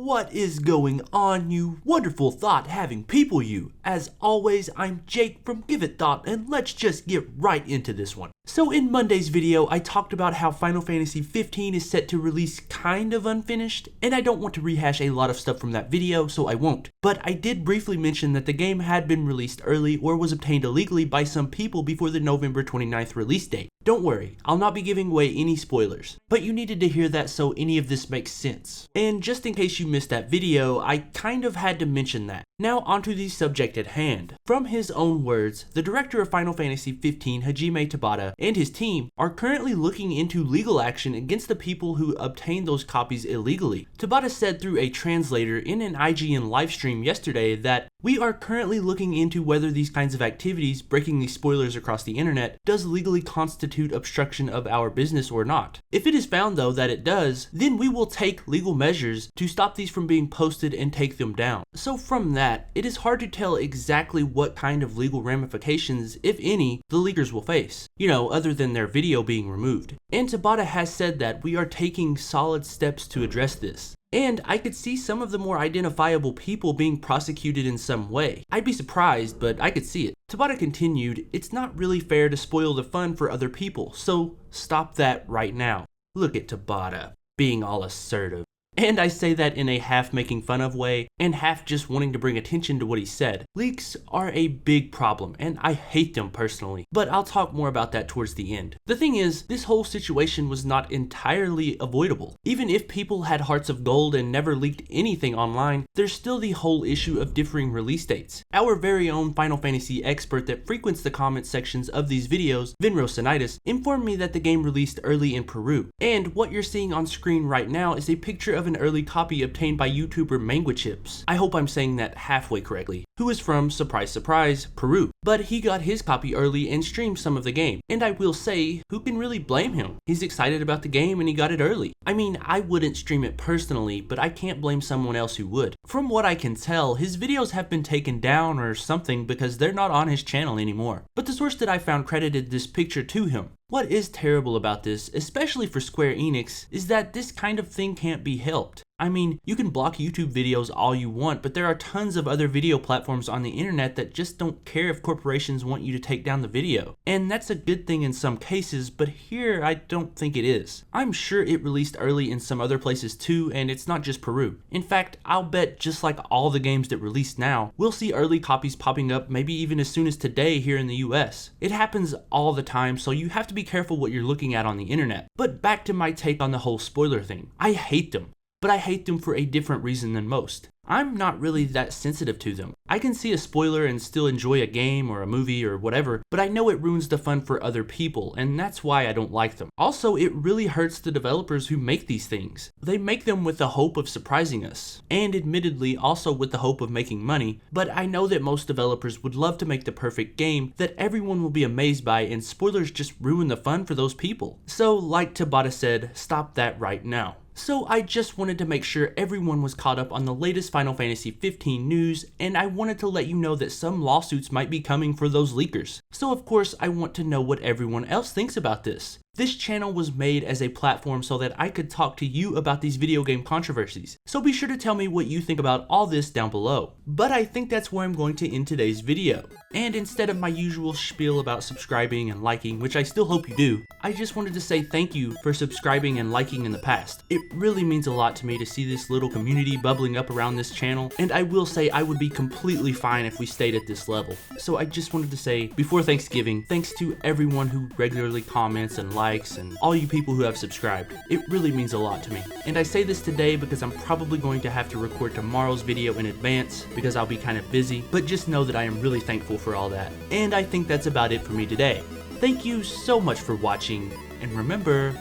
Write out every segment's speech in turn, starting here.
What is going on, you wonderful thought-having people, you? As always, I'm Jake from Give It Thought, and let's just get right into this one. So in Monday's video, I talked about how Final Fantasy 15 is set to release kind of unfinished, and I don't want to rehash a lot of stuff from that video, so I won't. But I did briefly mention that the game had been released early or was obtained illegally by some people before the November 29th release date. Don't worry, I'll not be giving away any spoilers, but you needed to hear that so any of this makes sense. And just in case you missed that video, I kind of had to mention that. Now onto the subject at hand. From his own words, the director of Final Fantasy 15, Hajime Tabata, and his team are currently looking into legal action against the people who obtained those copies illegally. Tabata said through a translator in an IGN livestream yesterday that we are currently looking into whether these kinds of activities, breaking these spoilers across the internet, does legally constitute obstruction of our business or not. If it is found though that it does, then we will take legal measures to stop these from being posted and take them down. So from that, it is hard to tell exactly what kind of legal ramifications, if any, the leakers will face. You know, other than their video being removed. And Tabata has said that we are taking solid steps to address this. And I could see some of the more identifiable people being prosecuted in some way. I'd be surprised, but I could see it. Tabata continued, it's not really fair to spoil the fun for other people, so stop that right now. Look at Tabata, being all assertive. And I say that in a half making fun of way, and half just wanting to bring attention to what he said. Leaks are a big problem, and I hate them personally, but I'll talk more about that towards the end. The thing is, this whole situation was not entirely avoidable. Even if people had hearts of gold and never leaked anything online, there's still the whole issue of differing release dates. Our very own Final Fantasy expert that frequents the comment sections of these videos, Vinro Sinitis, informed me that the game released early in Peru. And what you're seeing on screen right now is a picture of an early copy obtained by YouTuber ManguaChips. I hope I'm saying that halfway correctly. Who is from, surprise surprise, Peru. But he got his copy early and streamed some of the game. And I will say, who can really blame him? He's excited about the game and he got it early. I mean, I wouldn't stream it personally, but I can't blame someone else who would. From what I can tell, his videos have been taken down or something because they're not on his channel anymore. But the source that I found credited this picture to him. What is terrible about this, especially for Square Enix, is that this kind of thing can't be helped. I mean, you can block YouTube videos all you want, but there are tons of other video platforms on the internet that just don't care if corporations want you to take down the video. And that's a good thing in some cases, but here I don't think it is. I'm sure it released early in some other places too, and it's not just Peru. In fact, I'll bet just like all the games that release now, we'll see early copies popping up maybe even as soon as today here in the US. It happens all the time, so you have to be careful what you're looking at on the internet. But back to my take on the whole spoiler thing. I hate them. But I hate them for a different reason than most. I'm not really that sensitive to them. I can see a spoiler and still enjoy a game or a movie or whatever, but I know it ruins the fun for other people, and that's why I don't like them. Also, it really hurts the developers who make these things. They make them with the hope of surprising us, and admittedly also with the hope of making money, but I know that most developers would love to make the perfect game that everyone will be amazed by, and spoilers just ruin the fun for those people. So, like Tabata said, stop that right now. So I just wanted to make sure everyone was caught up on the latest Final Fantasy 15 news, and I wanted to let you know that some lawsuits might be coming for those leakers. So of course I want to know what everyone else thinks about this. This channel was made as a platform so that I could talk to you about these video game controversies. So be sure to tell me what you think about all this down below. But I think that's where I'm going to end today's video. And instead of my usual spiel about subscribing and liking, which I still hope you do, I just wanted to say thank you for subscribing and liking in the past. It really means a lot to me to see this little community bubbling up around this channel, and I will say I would be completely fine if we stayed at this level. So I just wanted to say, before Thanksgiving, thanks to everyone who regularly comments and likes, and all you people who have subscribed. It really means a lot to me. And I say this today because I'm probably going to have to record tomorrow's video in advance because I'll be kind of busy, but just know that I am really thankful for all that. And I think that's about it for me today. Thank you so much for watching, and remember,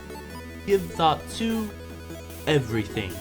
give thought to everything.